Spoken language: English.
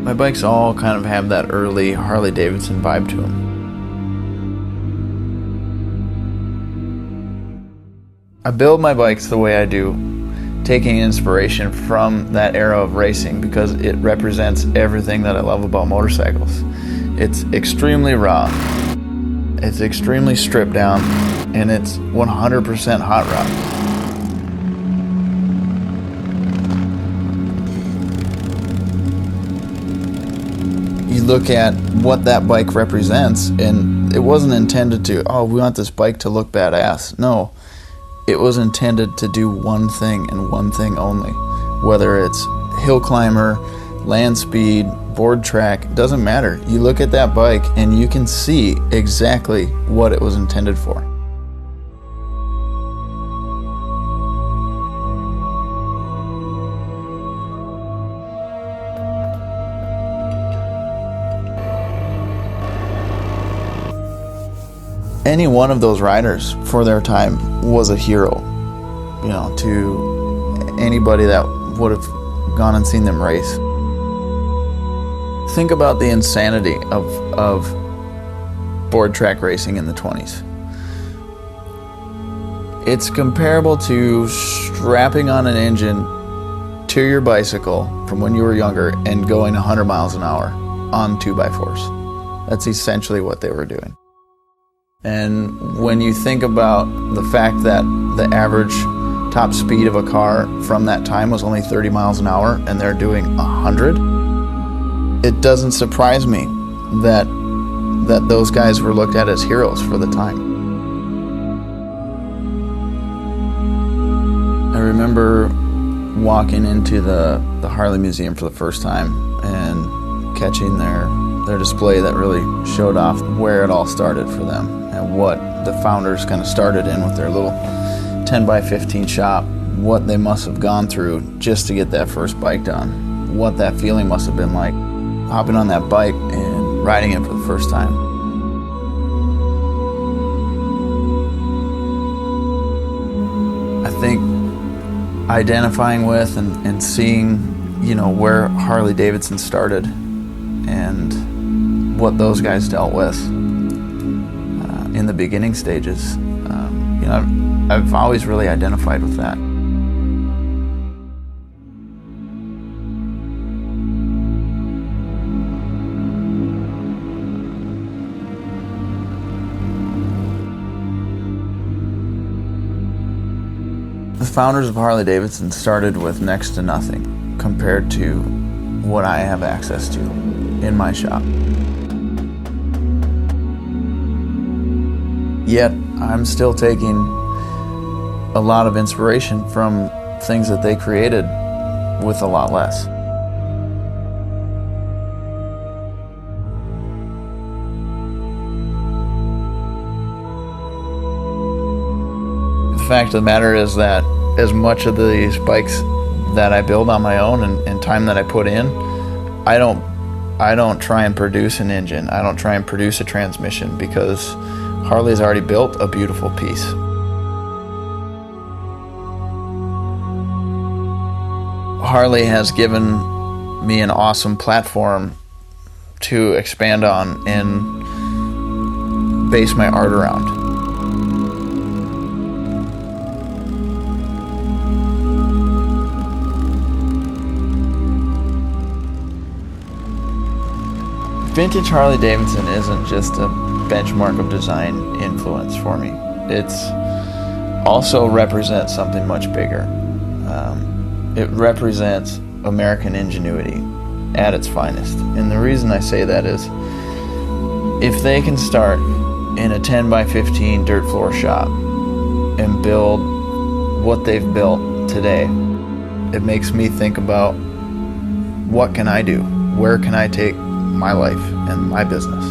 My bikes all kind of have that early Harley-Davidson vibe to them. I build my bikes the way I do, taking inspiration from that era of racing because it represents everything that I love about motorcycles. It's extremely raw, it's extremely stripped down, and it's 100% hot rod. You look at what that bike represents, and it wasn't intended to, oh, we want this bike to look badass. No, it was intended to do one thing and one thing only. Whether it's hill climber, land speed, board track, doesn't matter. You look at that bike and you can see exactly what it was intended for. Any one of those riders for their time was a hero, you know, to anybody that would have gone and seen them race. Think about the insanity of board track racing in the 20s. It's comparable to strapping on an engine to your bicycle from when you were younger and going 100 miles an hour on 2x4s. That's essentially what they were doing. And when you think about the fact that the average top speed of a car from that time was only 30 miles an hour and they're doing 100, it doesn't surprise me that those guys were looked at as heroes for the time. I remember walking into the Harley Museum for the first time and catching their display that really showed off where it all started for them and what the founders kind of started in with their little 10x15 shop, what they must have gone through just to get that first bike done, what that feeling must have been like, hopping on that bike and riding it for the first time. I think identifying with and seeing, you know, where Harley-Davidson started and what those guys dealt with in the beginning stages, you know, I've always really identified with that. The founders of Harley-Davidson started with next to nothing compared to what I have access to in my shop. Yet, I'm still taking a lot of inspiration from things that they created with a lot less. The fact of the matter is that as much of these bikes that I build on my own and time that I put in, I don't try and produce an engine. I don't try and produce a transmission because Harley's already built a beautiful piece. Harley has given me an awesome platform to expand on and base my art around. Vintage Harley-Davidson isn't just a benchmark of design influence for me. It's also represents something much bigger. It represents American ingenuity at its finest. And the reason I say that is, if they can start in a 10x15 dirt floor shop and build what they've built today, it makes me think about, what can I do? Where can I take my life and my business?